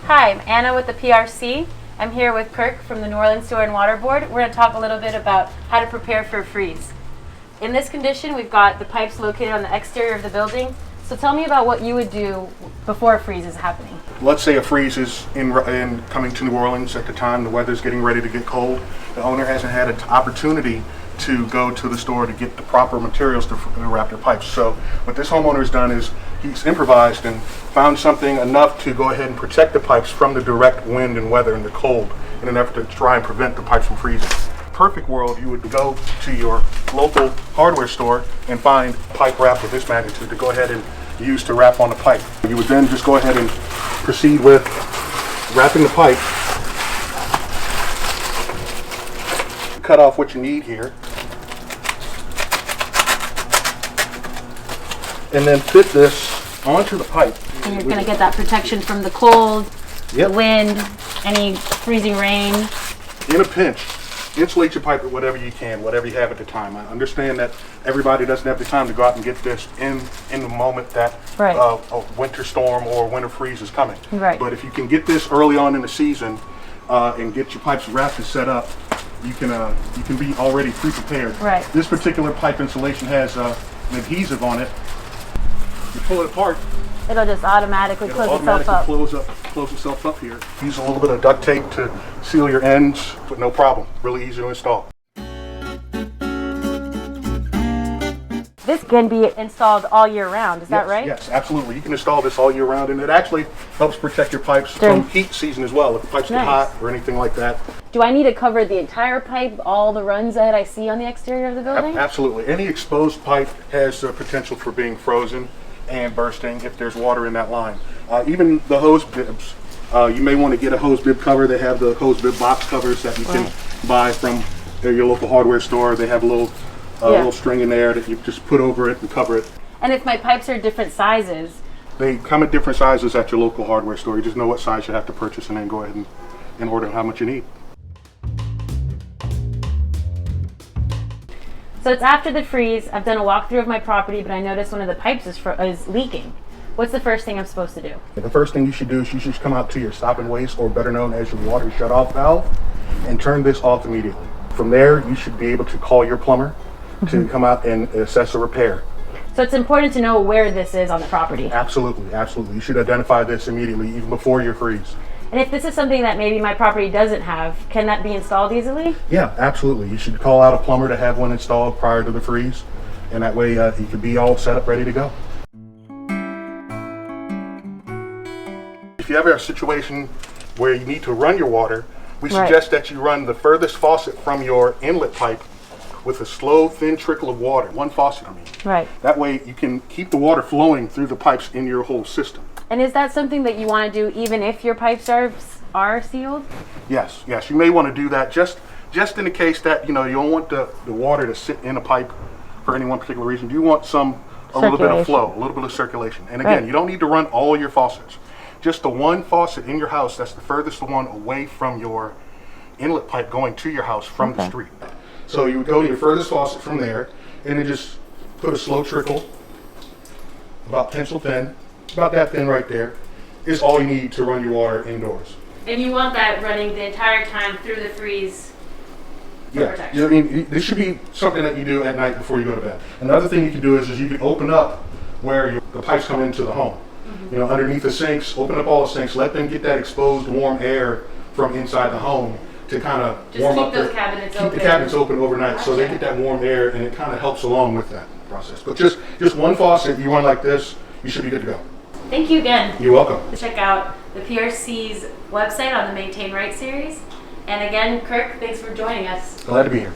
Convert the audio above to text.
Hi, I'm Anna with the PRC. I'm here with Kirk from the New Orleans Sewer and Water Board. We're going to talk a little bit about how to prepare for a freeze. In this condition, we've got the pipes located on the exterior of the building. So tell me about what you would do before a freeze is happening. Let's say a freeze is in coming to New Orleans at the time the weather's getting ready to get cold. The owner hasn't had an opportunity to go to the store to get the proper materials to wrap their pipes. So what this homeowner has done is he's improvised and found something enough to go ahead and protect the pipes from the direct wind and weather and the cold in an effort to try and prevent the pipes from freezing. Perfect world, you would go to your local hardware store and find pipe wrap of this magnitude to go ahead and use to wrap on the pipe. You would then just go ahead and proceed with wrapping the pipe. Cut off what you need here. And then fit this onto the pipe. And you're going to get that protection from the cold, Yep. the wind, any freezing rain. In a pinch, insulate your pipe with whatever you can, whatever you have at the time. I understand that everybody doesn't have the time to go out and get this in the moment that Right. a winter storm or winter freeze is coming. Right. But if you can get this early on in the season and get your pipes wrapped and set up, you can be already pre-prepared. Right. This particular pipe insulation has an adhesive on it. You pull it apart, It'll just automatically it'll close itself automatically up. close itself up here. Use a little bit of duct tape to seal your ends, but no problem. Really easy to install. This can be installed all year round, is that Yes, right? Yes, absolutely. You can install this all year round, and it actually helps protect your pipes During- from heat season as well. If the pipes get Nice. hot or anything like that. Do I need to cover the entire pipe, all the runs that I see on the exterior of the building? Absolutely. Any exposed pipe has the potential for being frozen and bursting if there's water in that line. Even the hose bibs. You may want to get a hose bib cover. They have the hose bib box covers that you can buy from your local hardware store. They have a little string in there that you just put over it and cover it. And if my pipes are different sizes, They come in different sizes at your local hardware store. You just know what size you have to purchase and then go ahead and order how much you need. so it's after the freeze, I've done a walkthrough of my property, but I noticed one of the pipes is leaking. What's the first thing I'm supposed to do? The first thing you should do is you should come out to your stop and waste, or better known as your water shutoff valve, and turn this off immediately. From there, you should be able to call your plumber to come out and assess a repair. So it's important to know where this is on the property. Absolutely, absolutely. You should identify this immediately, even before your freeze. And if this is something that maybe my property doesn't have, can that be installed easily? Yeah, absolutely. You should call out a plumber to have one installed prior to the freeze, and that way you could be all set up, ready to go. If you ever have a situation where you need to run your water, we suggest that you run the furthest faucet from your inlet pipe with a slow, thin trickle of water. One faucet, I mean. Right. That way you can keep the water flowing through the pipes in your whole system. And is that something that you want to do even if your pipes are sealed? Yes, yes. You may want to do that just in the case that, you don't want the water to sit in a pipe for any one particular reason. You want a little bit of flow, a little bit of circulation. And again, you don't need to run all your faucets. Just the one faucet in your house that's the furthest one away from your inlet pipe going to your house from the street. So you would go to your furthest faucet from there, and then just put a slow trickle, about pencil thin, about that thin right there, is all you need to run your water indoors. And you want that running the entire time through the freeze for Yeah, protection? I mean, this should be something that you do at night before you go to bed. Another thing you can do is you can open up where the pipes come into the home. Underneath the sinks, open up all the sinks, let them get that exposed warm air from inside the home to kind of warm up. Those cabinets keep the cabinets open overnight so they get that warm air, and it kind of helps along with that process. But just one faucet, you run like this, you should be good to go. Thank you again. You're welcome. Check out the PRC's website on the Maintain Right series. And again, Kirk, thanks for joining us. Glad to be here.